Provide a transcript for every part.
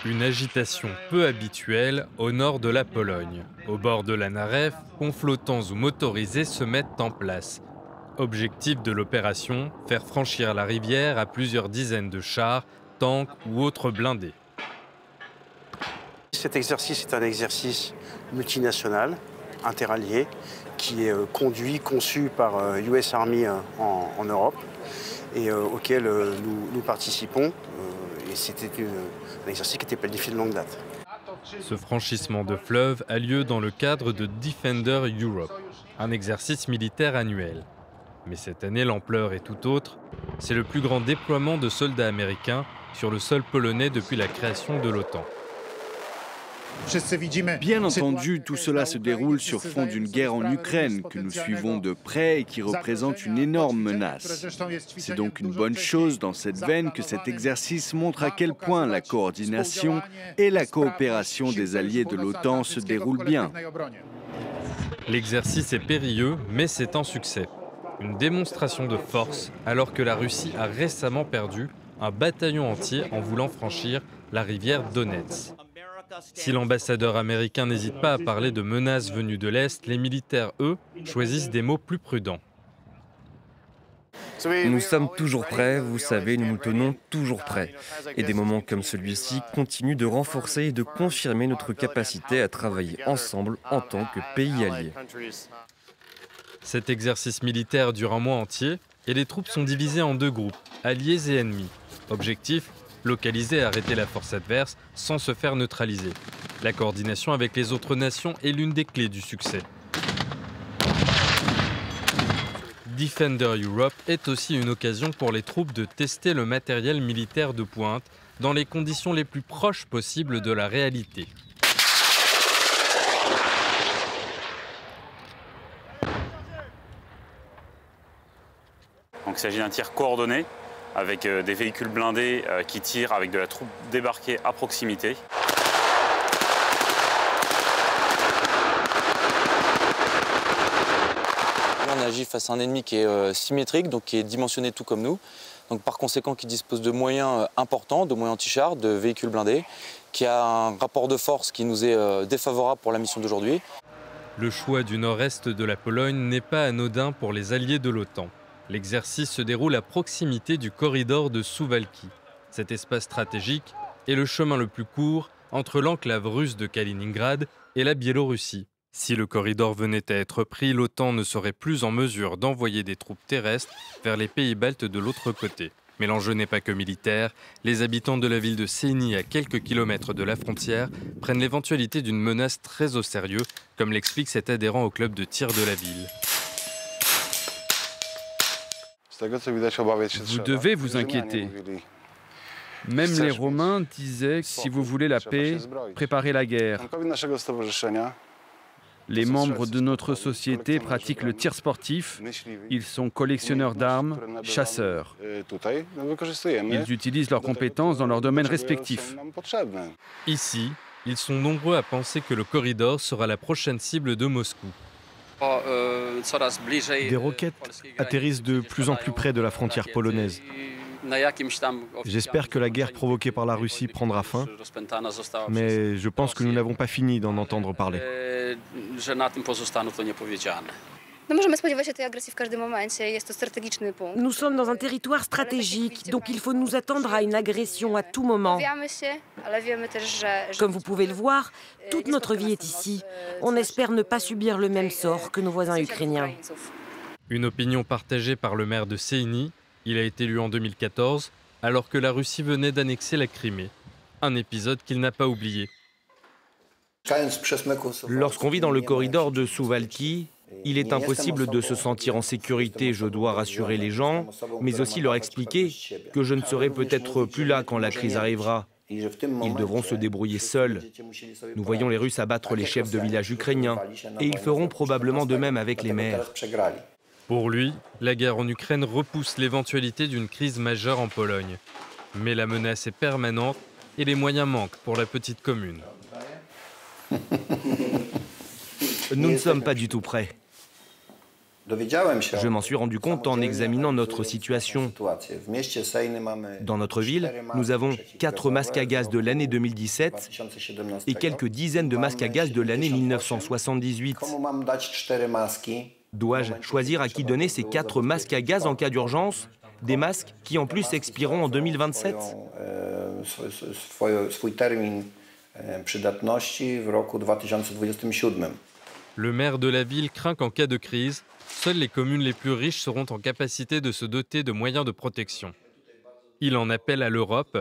Une agitation peu habituelle au nord de la Pologne. Au bord de la Narew, ponts flottants ou motorisés se mettent en place. Objectif de l'opération, faire franchir la rivière à plusieurs dizaines de chars, tanks ou autres blindés. Cet exercice est un exercice multinational, interallié, qui est conçu par US Army en Europe et auquel nous participons. Et c'était un exercice qui était planifié de longue date. Ce franchissement de fleuve a lieu dans le cadre de Defender Europe, un exercice militaire annuel. Mais cette année, l'ampleur est tout autre. C'est le plus grand déploiement de soldats américains sur le sol polonais depuis la création de l'OTAN. Bien entendu, tout cela se déroule sur fond d'une guerre en Ukraine que nous suivons de près et qui représente une énorme menace. C'est donc une bonne chose dans cette veine que cet exercice montre à quel point la coordination et la coopération des alliés de l'OTAN se déroulent bien. L'exercice est périlleux, mais c'est un succès. Une démonstration de force alors que la Russie a récemment perdu un bataillon entier en voulant franchir la rivière Donets. Si l'ambassadeur américain n'hésite pas à parler de menaces venues de l'Est, les militaires, eux, choisissent des mots plus prudents. Nous sommes toujours prêts, vous savez, nous nous tenons toujours prêts. Et des moments comme celui-ci continuent de renforcer et de confirmer notre capacité à travailler ensemble en tant que pays alliés. Cet exercice militaire dure un mois entier et les troupes sont divisées en deux groupes, alliés et ennemis. Objectif, localiser et arrêter la force adverse sans se faire neutraliser. La coordination avec les autres nations est l'une des clés du succès. Defender Europe est aussi une occasion pour les troupes de tester le matériel militaire de pointe dans les conditions les plus proches possibles de la réalité. Donc, il s'agit d'un tir coordonné avec des véhicules blindés qui tirent avec de la troupe débarquée à proximité. On agit face à un ennemi qui est symétrique, donc qui est dimensionné tout comme nous. Donc par conséquent, qui dispose de moyens importants, de moyens anti-chars, de véhicules blindés, qui a un rapport de force qui nous est défavorable pour la mission d'aujourd'hui. Le choix du nord-est de la Pologne n'est pas anodin pour les alliés de l'OTAN. L'exercice se déroule à proximité du corridor de Suwałki. Cet espace stratégique est le chemin le plus court entre l'enclave russe de Kaliningrad et la Biélorussie. Si le corridor venait à être pris, l'OTAN ne serait plus en mesure d'envoyer des troupes terrestres vers les pays baltes de l'autre côté. Mais l'enjeu n'est pas que militaire. Les habitants de la ville de Seini, à quelques kilomètres de la frontière, prennent l'éventualité d'une menace très au sérieux, comme l'explique cet adhérent au club de tir de la ville. Vous devez vous inquiéter. Même les Romains disaient que si vous voulez la paix, préparez la guerre. Les membres de notre société pratiquent le tir sportif. Ils sont collectionneurs d'armes, chasseurs. Ils utilisent leurs compétences dans leurs domaines respectifs. Ici, ils sont nombreux à penser que le corridor sera la prochaine cible de Moscou. Des roquettes atterrissent de plus en plus près de la frontière polonaise. J'espère que la guerre provoquée par la Russie prendra fin, mais je pense que nous n'avons pas fini d'en entendre parler. Nous sommes dans un territoire stratégique, donc il faut nous attendre à une agression à tout moment. Comme vous pouvez le voir, toute notre vie est ici. On espère ne pas subir le même sort que nos voisins ukrainiens. Une opinion partagée par le maire de Seini. Il a été élu en 2014, alors que la Russie venait d'annexer la Crimée. Un épisode qu'il n'a pas oublié. Lorsqu'on vit dans le corridor de Suwałki, il est impossible de se sentir en sécurité. Je dois rassurer les gens, mais aussi leur expliquer que je ne serai peut-être plus là quand la crise arrivera. Ils devront se débrouiller seuls. Nous voyons les Russes abattre les chefs de village ukrainiens, et ils feront probablement de même avec les maires. Pour lui, la guerre en Ukraine repousse l'éventualité d'une crise majeure en Pologne. Mais la menace est permanente et les moyens manquent pour la petite commune. Nous ne sommes pas du tout prêts. Je m'en suis rendu compte en examinant notre situation. Dans notre ville, nous avons 4 masques à gaz de l'année 2017 et quelques dizaines de masques à gaz de l'année 1978. Dois-je choisir à qui donner ces 4 masques à gaz en cas d'urgence? Des masques qui en plus expireront en 2027? Le maire de la ville craint qu'en cas de crise, seules les communes les plus riches seront en capacité de se doter de moyens de protection. Il en appelle à l'Europe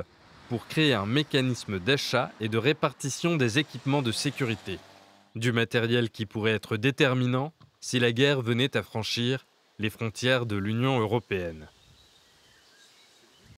pour créer un mécanisme d'achat et de répartition des équipements de sécurité. Du matériel qui pourrait être déterminant si la guerre venait à franchir les frontières de l'Union européenne.